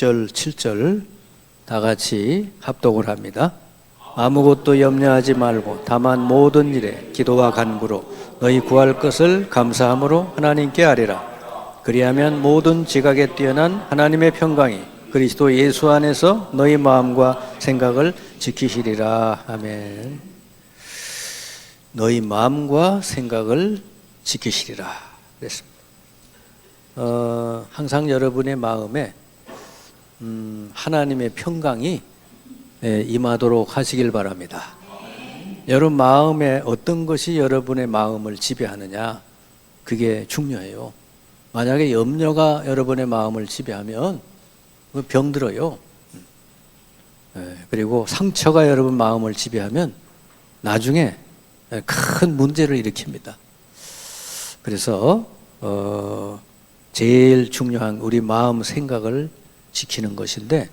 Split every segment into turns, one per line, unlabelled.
6절, 7절 다 같이 합독을 합니다. 아무것도 염려하지 말고 다만 모든 일에 기도와 간구로 너희 구할 것을 감사함으로 하나님께 아뢰라. 그리하면 모든 지각에 뛰어난 하나님의 평강이 그리스도 예수 안에서 너희 마음과 생각을 지키시리라. 아멘. 너희 마음과 생각을 지키시리라 그랬습니다. 항상 여러분의 마음에 하나님의 평강이 임하도록 하시길 바랍니다. 여러분 마음에 어떤 것이 여러분의 마음을 지배하느냐, 그게 중요해요. 만약에 염려가 여러분의 마음을 지배하면 병들어요. 그리고 상처가 여러분 마음을 지배하면 나중에 큰 문제를 일으킵니다. 그래서 제일 중요한 우리 마음 생각을 지키는 것인데,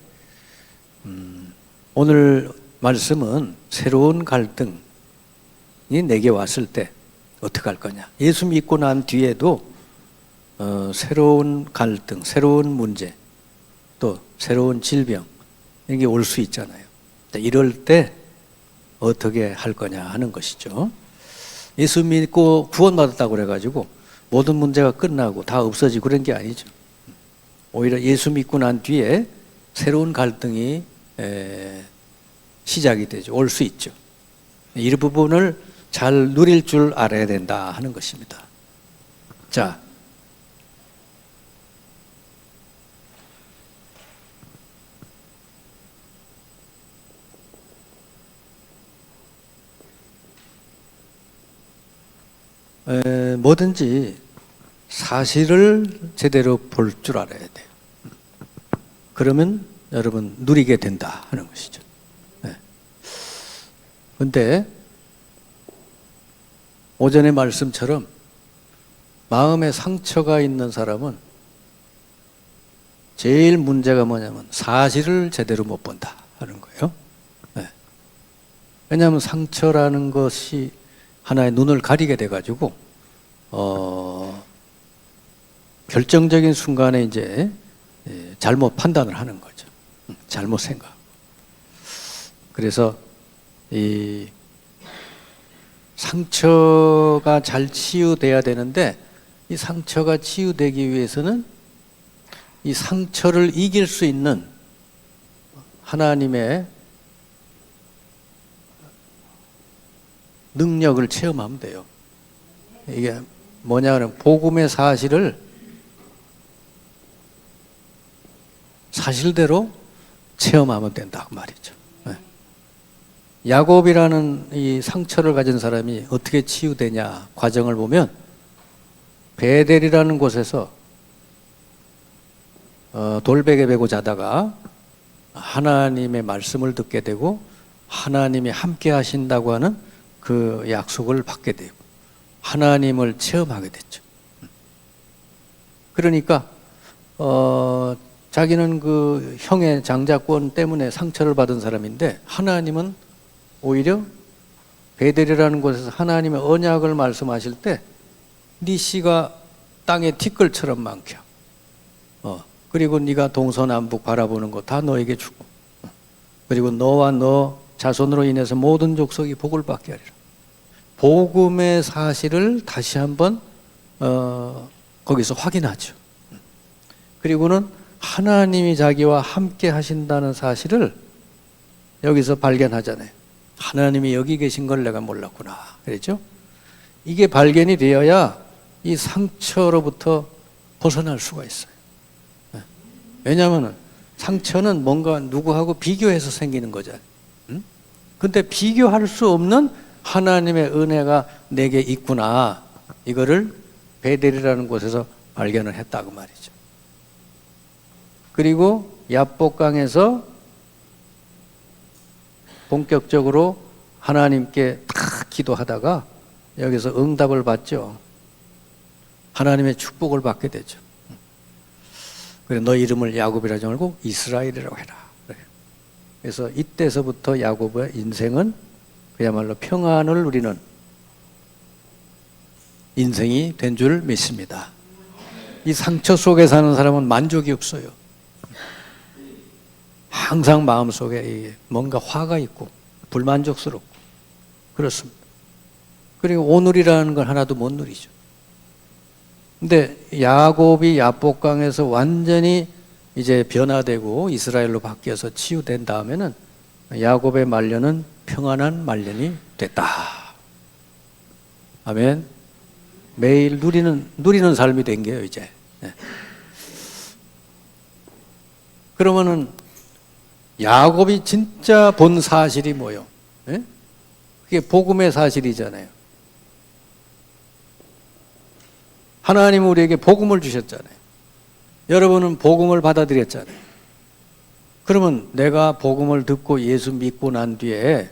오늘 말씀은 새로운 갈등이 내게 왔을 때 어떻게 할 거냐. 예수 믿고 난 뒤에도 새로운 갈등, 새로운 문제, 또 새로운 질병 이게 올 수 있잖아요. 이럴 때 어떻게 할 거냐 하는 것이죠. 예수 믿고 구원받았다고 그래가지고 모든 문제가 끝나고 다 없어지고 그런 게 아니죠. 오히려 예수 믿고 난 뒤에 새로운 갈등이 시작이 되죠. 올 수 있죠. 이 부분을 잘 누릴 줄 알아야 된다 하는 것입니다. 자, 뭐든지 사실을 제대로 볼 줄 알아야 돼요. 그러면 여러분 누리게 된다 하는 것이죠. 그런데 오전의 말씀처럼 마음에 상처가 있는 사람은 제일 문제가 뭐냐면 사실을 제대로 못 본다 하는 거예요. 왜냐하면 상처라는 것이 하나의 눈을 가리게 돼가지고 결정적인 순간에 이제 잘못 판단을 하는 거죠. 잘못 생각. 그래서 이 상처가 잘 치유돼야 되는데, 이 상처가 치유되기 위해서는 이 상처를 이길 수 있는 하나님의 능력을 체험하면 돼요. 이게 뭐냐면 복음의 사실을 사실대로 체험하면 된다고 말이죠. 야곱이라는 이 상처를 가진 사람이 어떻게 치유되냐 과정을 보면, 베델이라는 곳에서 돌베개 베고 자다가 하나님의 말씀을 듣게 되고 하나님이 함께 하신다고 하는 그 약속을 받게 되고 하나님을 체험하게 됐죠. 그러니까 자기는 그 형의 장자권 때문에 상처를 받은 사람인데, 하나님은 오히려 베델이라는 곳에서 하나님의 언약을 말씀하실 때 네 씨가 땅의 티끌처럼 많겨. 그리고 네가 동서남북 바라보는 거 다 너에게 주고, 그리고 너와 너 자손으로 인해서 모든 족속이 복을 받게 하리라. 복음의 사실을 다시 한번 거기서 확인하죠. 그리고는 하나님이 자기와 함께 하신다는 사실을 여기서 발견하잖아요. 하나님이 여기 계신 걸 내가 몰랐구나. 그랬죠? 이게 발견이 되어야 이 상처로부터 벗어날 수가 있어요. 왜냐하면 상처는 뭔가 누구하고 비교해서 생기는 거잖아요. 근데 비교할 수 없는 하나님의 은혜가 내게 있구나. 이거를 베델이라는 곳에서 발견을 했다고 말이죠. 그리고 야복강에서 본격적으로 하나님께 딱 기도하다가 여기서 응답을 받죠. 하나님의 축복을 받게 되죠. 그래서 너 이름을 야곱이라 정하고 이스라엘이라고 해라. 그래서 이때서부터 야곱의 인생은 그야말로 평안을 누리는 인생이 된 줄 믿습니다. 이 상처 속에 사는 사람은 만족이 없어요. 항상 마음속에 뭔가 화가 있고 불만족스럽고 그렇습니다. 그리고 오늘이라는 걸 하나도 못 누리죠. 근데 야곱이 야복강에서 완전히 이제 변화되고 이스라엘로 바뀌어서 치유된 다음에는 야곱의 말년은 평안한 말년이 됐다. 아멘. 매일 누리는 삶이 된 게요, 이제. 네. 그러면은 야곱이 진짜 본 사실이 뭐요? 네? 그게 복음의 사실이잖아요. 하나님은 우리에게 복음을 주셨잖아요. 여러분은 복음을 받아들였잖아요. 그러면 내가 복음을 듣고 예수 믿고 난 뒤에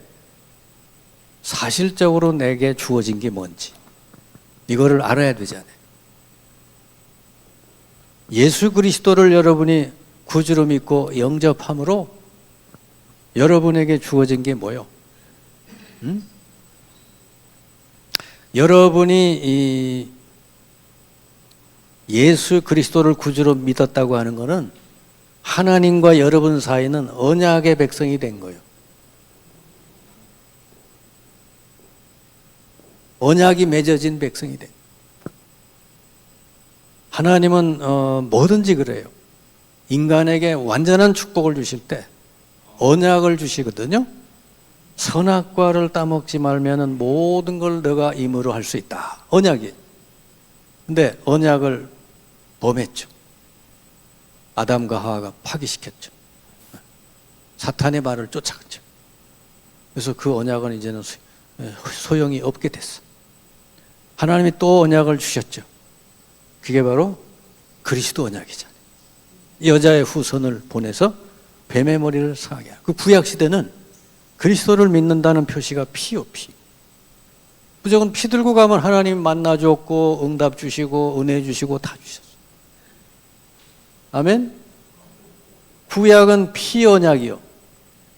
사실적으로 내게 주어진 게 뭔지 이거를 알아야 되잖아요. 예수 그리스도를 여러분이 구주로 믿고 영접함으로 여러분에게 주어진 게 뭐요? 여러분이 이 예수 그리스도를 구주로 믿었다고 하는 것은 하나님과 여러분 사이는 언약의 백성이 된 거예요. 언약이 맺어진 백성이 된 거예요. 하나님은 뭐든지 그래요. 인간에게 완전한 축복을 주실 때 언약을 주시거든요. 선악과를 따먹지 말면은 모든 걸 너가 임으로 할 수 있다. 언약이. 근데 언약을 범했죠. 아담과 하와가 파기시켰죠. 사탄의 말을 쫓아갔죠. 그래서 그 언약은 이제는 소용이 없게 됐어. 하나님이 또 언약을 주셨죠. 그게 바로 그리스도 언약이잖아요. 여자의 후손을 보내서 뱀의 머리를 상하게 하고. 그 구약 시대는 그리스도를 믿는다는 표시가 피요, 피. 무조건 피 들고 가면 하나님 만나줬고 응답 주시고 은혜 주시고 다 주셨어요. 아멘? 구약은 피 언약이요.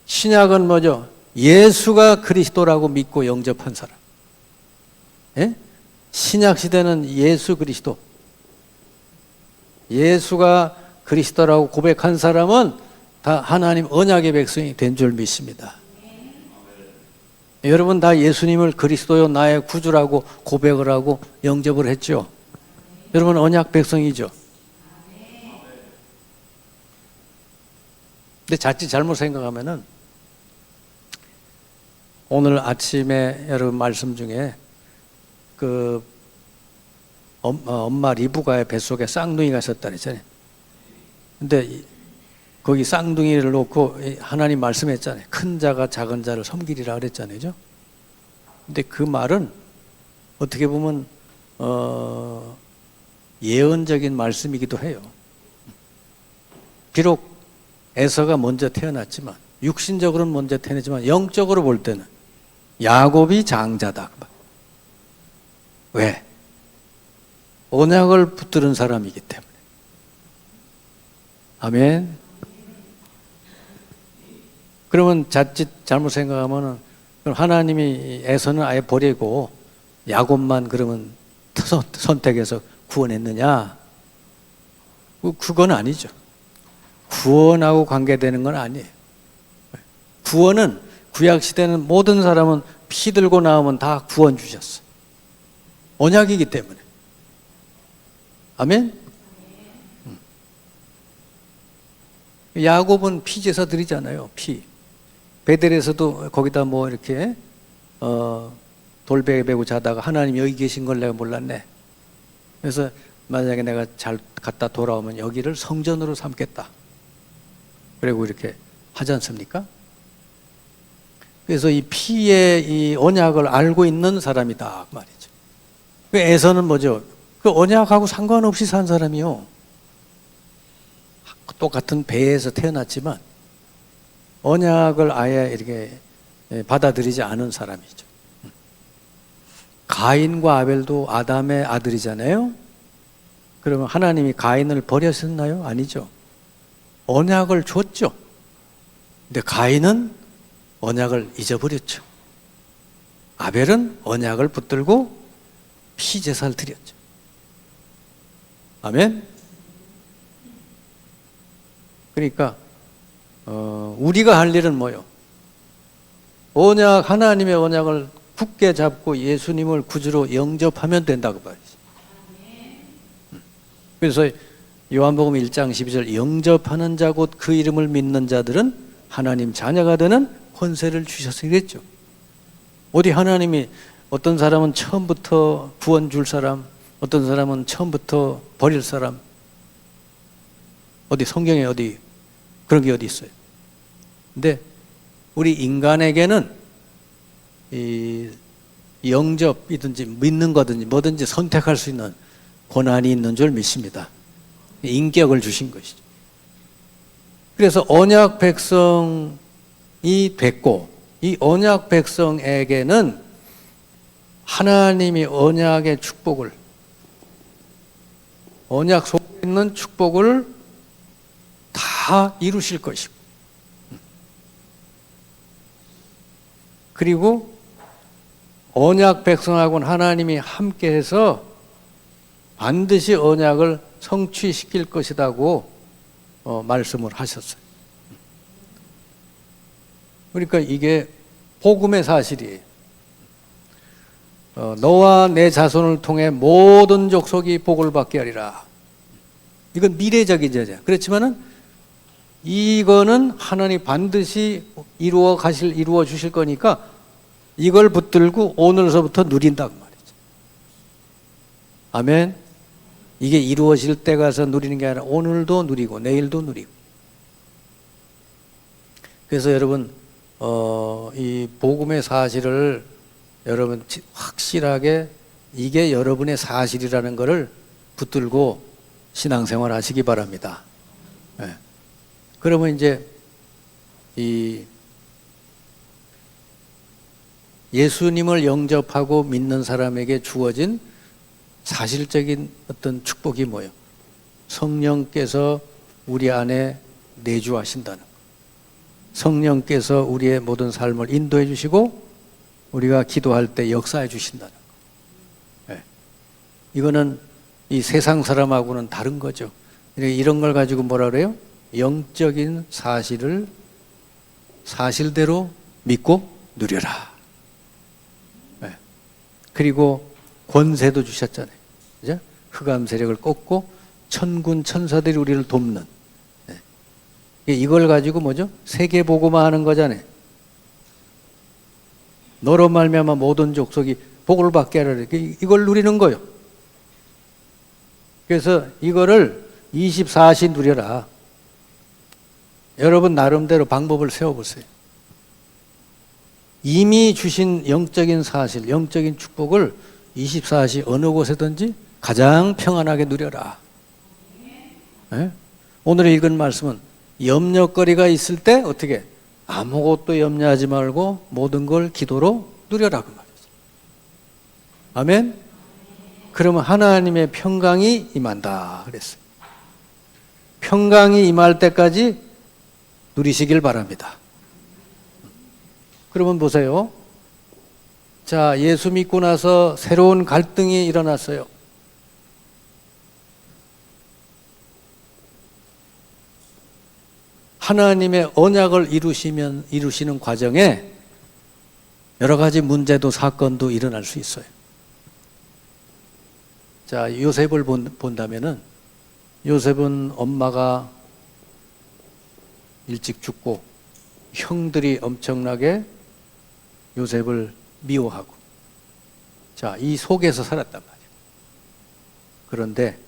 신약은 뭐죠? 예수가 그리스도라고 믿고 영접한 사람. 예? 신약 시대는 예수 그리스도. 예수가 그리스도라고 고백한 사람은 다 하나님 언약의 백성이 된 줄 믿습니다. 여러분 다 예수님을 그리스도요 나의 구주라고 고백을 하고 영접을 했죠. 여러분 언약 백성이죠. 근데 자칫 잘못 생각하면은 오늘 아침에 여러분 말씀 중에 그 엄마 리브가의 뱃속에 쌍둥이가 있었다 그랬잖아요. 근데 거기 쌍둥이를 놓고 하나님 말씀했잖아요. 큰 자가 작은 자를 섬기리라 그랬잖아요. 근데 그 말은 어떻게 보면 예언적인 말씀이기도 해요. 비록 에서가 먼저 태어났지만 육신적으로는 먼저 태어났지만 영적으로 볼 때는 야곱이 장자다. 왜? 언약을 붙들은 사람이기 때문에. 아멘. 그러면 자칫 잘못 생각하면은 하나님이 에서는 아예 버리고 야곱만 그러면 선택해서 구원했느냐? 그건 아니죠. 구원하고 관계되는 건 아니에요. 구원은 구약 시대는 모든 사람은 피 들고 나오면 다 구원 주셨어. 언약이기 때문에. 아멘? 야곱은 피 제사 드리잖아요. 피. 베델에서도 거기다 뭐 이렇게 돌베개 메고 자다가 하나님 여기 계신 걸 내가 몰랐네. 그래서 만약에 내가 잘 갔다 돌아오면 여기를 성전으로 삼겠다. 그리고 이렇게 하지 않습니까? 그래서 이 피의 이 언약을 알고 있는 사람이다 그 말이죠. 그 에서는 뭐죠? 그 언약하고 상관없이 산 사람이요. 똑같은 배에서 태어났지만 언약을 아예 이렇게 받아들이지 않은 사람이죠. 가인과 아벨도 아담의 아들이잖아요. 그러면 하나님이 가인을 버렸었나요? 아니죠. 언약을 줬죠. 근데 가인은 언약을 잊어버렸죠. 아벨은 언약을 붙들고 피제사를 드렸죠. 아멘. 그러니까 우리가 할 일은 뭐요? 언약, 하나님의 언약을 굳게 잡고 예수님을 구주로 영접하면 된다고 말이죠. 그래서 요한복음 1장 12절 영접하는 자 곧 그 이름을 믿는 자들은 하나님 자녀가 되는 권세를 주셨으니 그랬죠. 어디 하나님이 어떤 사람은 처음부터 구원 줄 사람, 어떤 사람은 처음부터 버릴 사람, 어디 성경에 어디 그런 게 어디 있어요? 근데 우리 인간에게는 이 영접이든지 믿는 거든지 뭐든지 선택할 수 있는 권한이 있는 줄 믿습니다. 인격을 주신 것이죠. 그래서 언약 백성이 됐고 이 언약 백성에게는 하나님이 언약의 축복을, 언약 속에 있는 축복을 다 이루실 것이고, 그리고 언약 백성하고는 하나님이 함께해서 반드시 언약을 성취시킬 것이라고 말씀을 하셨어요. 그러니까 이게 복음의 사실이에요. 너와 내 자손을 통해 모든 족속이 복을 받게 하리라. 이건 미래적이죠. 그렇지만은 이거는 하나님 반드시 이루어 주실 거니까 이걸 붙들고 오늘서부터 누린다고 말이죠. 아멘. 이게 이루어질 때 가서 누리는 게 아니라 오늘도 누리고 내일도 누리고. 그래서 여러분 이 복음의 사실을 여러분 확실하게 이게 여러분의 사실이라는 것을 붙들고 신앙생활 하시기 바랍니다. 네. 그러면 이제 이 예수님을 영접하고 믿는 사람에게 주어진 사실적인 어떤 축복이 뭐예요? 성령께서 우리 안에 내주하신다는 것. 성령께서 우리의 모든 삶을 인도해 주시고 우리가 기도할 때 역사해 주신다는 것. 네. 이거는 이 세상 사람하고는 다른 거죠. 이런 걸 가지고 뭐라 그래요? 영적인 사실을 사실대로 믿고 누려라. 네. 그리고 권세도 주셨잖아요. 그죠? 흑암 세력을 꺾고 천군 천사들이 우리를 돕는. 네. 이걸 가지고 뭐죠? 세계 복음화 하는 거잖아요. 너로 말미암아 모든 족속이 복을 받게 하라. 이걸 누리는 거예요. 그래서 이거를 24시 누려라. 여러분 나름대로 방법을 세워보세요. 이미 주신 영적인 사실, 영적인 축복을 24시 어느 곳에든지 가장 평안하게 누려라. 네? 오늘 읽은 말씀은 염려거리가 있을 때 어떻게 아무것도 염려하지 말고 모든 걸 기도로 누려라 그 말이죠. 아멘. 그러면 하나님의 평강이 임한다 그랬어요. 평강이 임할 때까지 누리시길 바랍니다. 그러면 보세요. 자, 예수 믿고 나서 새로운 갈등이 일어났어요. 하나님의 언약을 이루시는 과정에 여러 가지 문제도 사건도 일어날 수 있어요. 자, 요셉을 본다면은 요셉은 엄마가 일찍 죽고 형들이 엄청나게 요셉을 미워하고 자, 이 속에서 살았단 말이에요. 그런데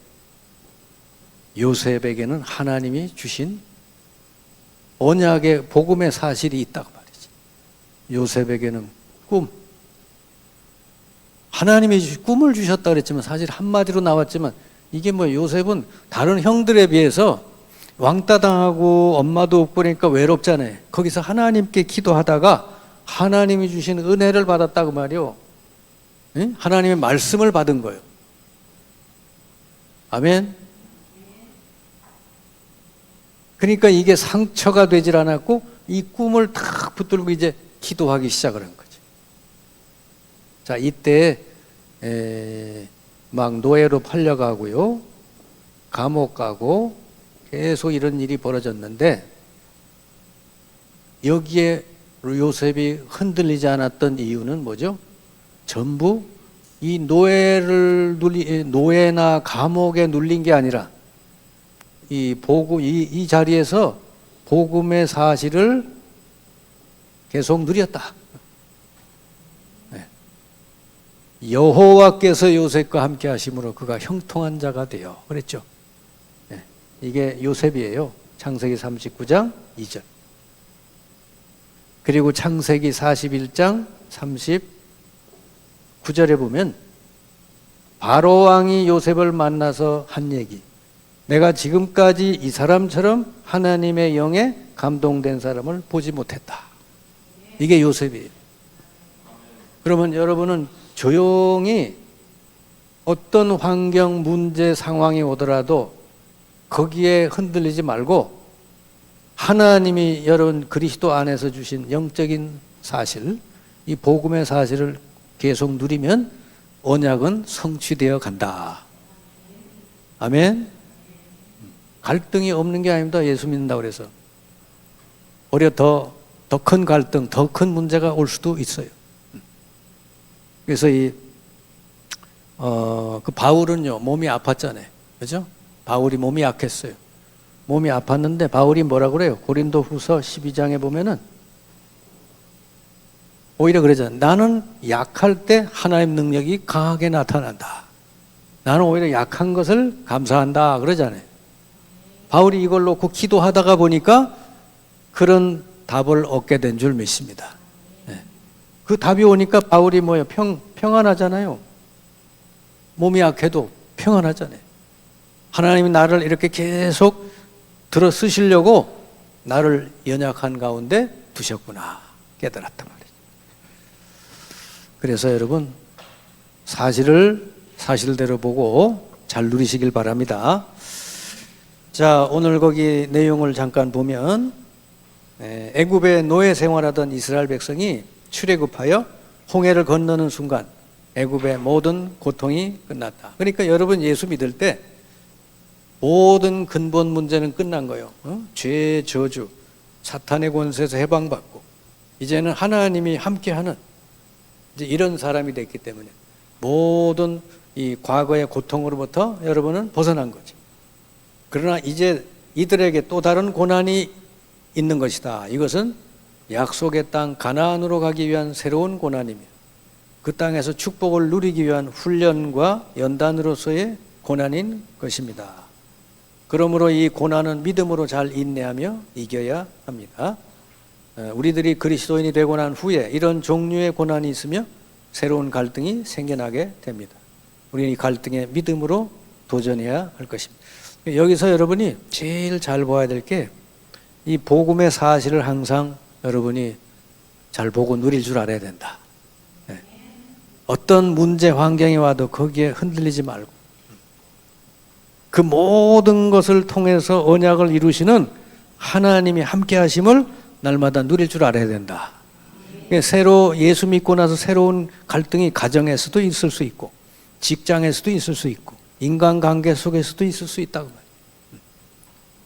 요셉에게는 하나님이 주신 언약의 복음의 사실이 있다고 말이지. 요셉에게는 꿈. 하나님이 꿈을 주셨다 그랬지만 사실 한마디로 나왔지만 이게 뭐 요셉은 다른 형들에 비해서 왕따 당하고 엄마도 없고 그러니까 외롭잖아요. 거기서 하나님께 기도하다가 하나님이 주신 은혜를 받았다고 말이요. 응? 하나님의 말씀을 받은 거예요. 아멘. 그러니까 이게 상처가 되질 않았고 이 꿈을 탁 붙들고 이제 기도하기 시작을 한 거죠. 자, 이때 막 노예로 팔려가고요. 감옥 가고 계속 이런 일이 벌어졌는데 여기에 요셉이 흔들리지 않았던 이유는 뭐죠? 전부 이 노예나 감옥에 눌린 게 아니라 이 자리에서 복음의 사실을 계속 누렸다. 네. 여호와께서 요셉과 함께 하심으로 그가 형통한 자가 되어 그랬죠. 네. 이게 요셉이에요. 창세기 39장 2절. 그리고 창세기 41장 39절에 보면 바로 왕이 요셉을 만나서 한 얘기. 내가 지금까지 이 사람처럼 하나님의 영에 감동된 사람을 보지 못했다. 이게 요셉이에요. 그러면 여러분은 조용히 어떤 환경, 문제, 상황이 오더라도 거기에 흔들리지 말고 하나님이 여러분 그리스도 안에서 주신 영적인 사실, 이 복음의 사실을 계속 누리면 언약은 성취되어 간다. 아멘. 갈등이 없는 게 아닙니다. 예수 믿는다고 그래서. 오히려 더 큰 갈등, 더 큰 문제가 올 수도 있어요. 그래서 그 바울은요, 몸이 아팠잖아요. 그죠? 바울이 몸이 약했어요. 몸이 아팠는데 바울이 뭐라고 그래요? 고린도 후서 12장에 보면은 오히려 그러잖아요. 나는 약할 때 하나님 능력이 강하게 나타난다. 나는 오히려 약한 것을 감사한다. 그러잖아요. 바울이 이걸 놓고 기도하다가 보니까 그런 답을 얻게 된 줄 믿습니다. 네. 그 답이 오니까 바울이 뭐예요? 평안하잖아요. 몸이 약해도 평안하잖아요. 하나님이 나를 이렇게 계속 들어 쓰시려고 나를 연약한 가운데 두셨구나 깨달았단 말이죠. 그래서 여러분 사실을 사실대로 보고 잘 누리시길 바랍니다. 자, 오늘 거기 내용을 잠깐 보면 애굽에 노예 생활하던 이스라엘 백성이 출애굽하여 홍해를 건너는 순간 애굽의 모든 고통이 끝났다. 그러니까 여러분 예수 믿을 때 모든 근본 문제는 끝난 거예요. 죄, 저주, 사탄의 권세에서 해방받고 이제는 하나님이 함께하는 이제 이런 사람이 됐기 때문에 모든 이 과거의 고통으로부터 여러분은 벗어난 거죠. 그러나 이제 이들에게 또 다른 고난이 있는 것이다. 이것은 약속의 땅 가나안으로 가기 위한 새로운 고난이며 그 땅에서 축복을 누리기 위한 훈련과 연단으로서의 고난인 것입니다. 그러므로 이 고난은 믿음으로 잘 인내하며 이겨야 합니다. 우리들이 그리스도인이 되고 난 후에 이런 종류의 고난이 있으며 새로운 갈등이 생겨나게 됩니다. 우리는 이 갈등에 믿음으로 도전해야 할 것입니다. 여기서 여러분이 제일 잘 봐야 될 게 이 복음의 사실을 항상 여러분이 잘 보고 누릴 줄 알아야 된다. 네. 어떤 문제 환경이 와도 거기에 흔들리지 말고 그 모든 것을 통해서 언약을 이루시는 하나님이 함께 하심을 날마다 누릴 줄 알아야 된다. 새로 예수 믿고 나서 새로운 갈등이 가정에서도 있을 수 있고 직장에서도 있을 수 있고 인간관계 속에서도 있을 수 있다고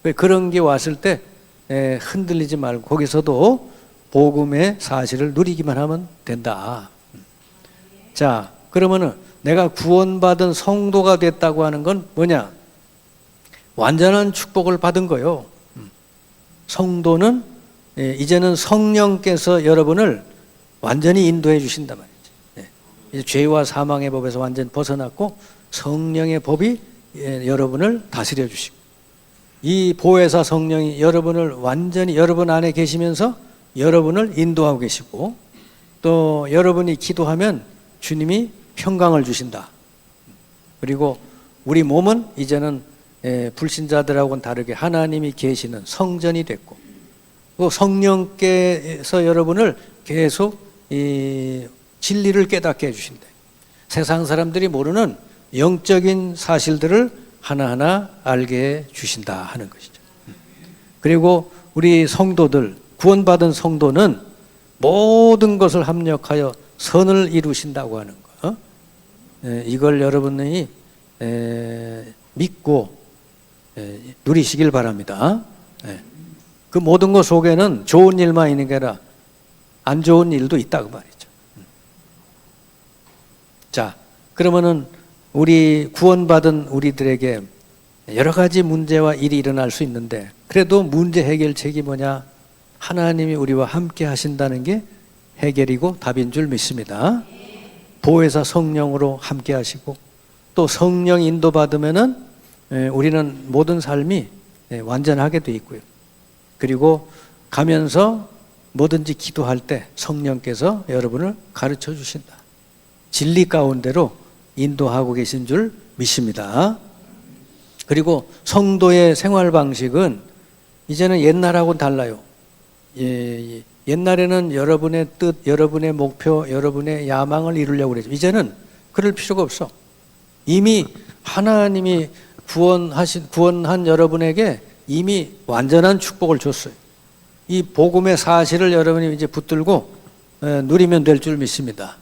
말이에요. 그런 게 왔을 때 흔들리지 말고 거기서도 복음의 사실을 누리기만 하면 된다. 자, 그러면은 내가 구원받은 성도가 됐다고 하는 건 뭐냐? 완전한 축복을 받은 거요. 성도는 이제는 성령께서 여러분을 완전히 인도해 주신단 말이죠. 이제 죄와 사망의 법에서 완전 벗어났고 성령의 법이 여러분을 다스려 주시고 이 보혜사 성령이 여러분을 완전히 여러분 안에 계시면서 여러분을 인도하고 계시고 또 여러분이 기도하면 주님이 평강을 주신다. 그리고 우리 몸은 이제는 불신자들하고는 다르게 하나님이 계시는 성전이 됐고 또 성령께서 여러분을 계속 이 진리를 깨닫게 해주신다. 세상 사람들이 모르는 영적인 사실들을 하나하나 알게 해주신다 하는 것이죠. 그리고 우리 성도들, 구원받은 성도는 모든 것을 합력하여 선을 이루신다고 하는 거. 이걸 여러분이 믿고 누리시길 바랍니다. 그 모든 것 속에는 좋은 일만 있는 게 아니라 안 좋은 일도 있다 그 말이죠. 자, 그러면은 우리 구원받은 우리들에게 여러 가지 문제와 일이 일어날 수 있는데 그래도 문제 해결책이 뭐냐? 하나님이 우리와 함께 하신다는 게 해결이고 답인 줄 믿습니다. 보혜사 성령으로 함께 하시고 또 성령 인도받으면은 우리는 모든 삶이 완전하게 돼 있고요. 그리고 가면서 뭐든지 기도할 때 성령께서 여러분을 가르쳐 주신다. 진리 가운데로 인도하고 계신 줄 믿습니다. 그리고 성도의 생활 방식은 이제는 옛날하고는 달라요. 옛날에는 여러분의 뜻, 여러분의 목표, 여러분의 야망을 이루려고 그랬죠. 이제는 그럴 필요가 없어. 이미 하나님이 구원한 여러분에게 이미 완전한 축복을 줬어요. 이 복음의 사실을 여러분이 이제 붙들고 누리면 될 줄 믿습니다.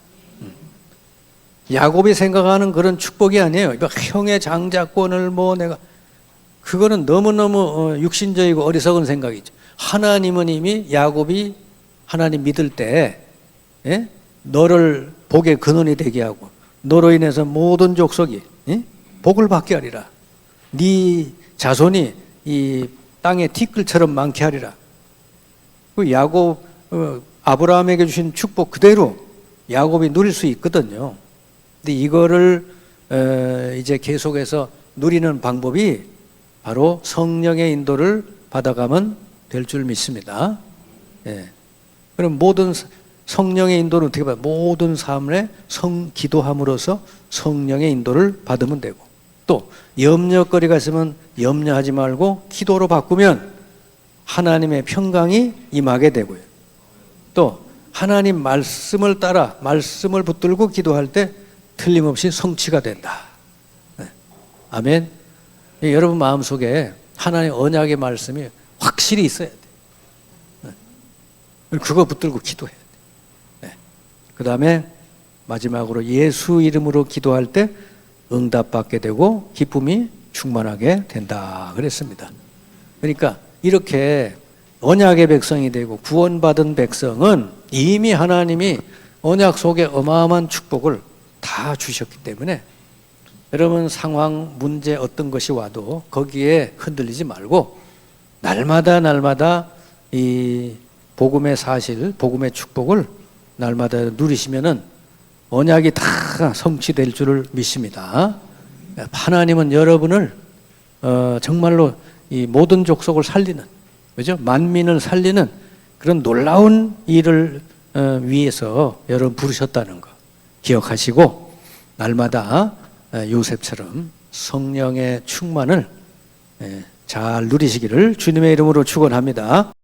야곱이 생각하는 그런 축복이 아니에요. 형의 장자권을 내가 그거는 너무너무 육신적이고 어리석은 생각이죠. 하나님은 이미 야곱이 하나님 믿을 때 너를 복의 근원이 되게 하고 너로 인해서 모든 족속이 복을 받게 하리라. 네 자손이 이 땅의 티끌처럼 많게 하리라. 그 야곱 아브라함에게 주신 축복 그대로 야곱이 누릴 수 있거든요. 근데 이거를 이제 계속해서 누리는 방법이 바로 성령의 인도를 받아가면 될 줄 믿습니다. 그럼 모든 성령의 인도는 어떻게 봐요? 모든 삶에 기도함으로써 성령의 인도를 받으면 되고 또 염려거리가 있으면 염려하지 말고 기도로 바꾸면 하나님의 평강이 임하게 되고요. 또 하나님 말씀을 따라 말씀을 붙들고 기도할 때 틀림없이 성취가 된다. 아멘. 여러분 마음속에 하나님의 언약의 말씀이 확실히 있어야 돼. 그거 붙들고 기도해야 돼. 그 다음에 마지막으로 예수 이름으로 기도할 때 응답받게 되고 기쁨이 충만하게 된다 그랬습니다. 그러니까 이렇게 언약의 백성이 되고 구원받은 백성은 이미 하나님이 언약 속에 어마어마한 축복을 다 주셨기 때문에 여러분 상황, 문제 어떤 것이 와도 거기에 흔들리지 말고 날마다 이 복음의 사실, 복음의 축복을 날마다 누리시면은 언약이 다 성취될 줄을 믿습니다. 하나님은 여러분을 정말로 이 모든 족속을 살리는, 그죠? 만민을 살리는 그런 놀라운 일을 위해서 여러분 부르셨다는 거 기억하시고 날마다 요셉처럼 성령의 충만을 잘 누리시기를 주님의 이름으로 축원합니다.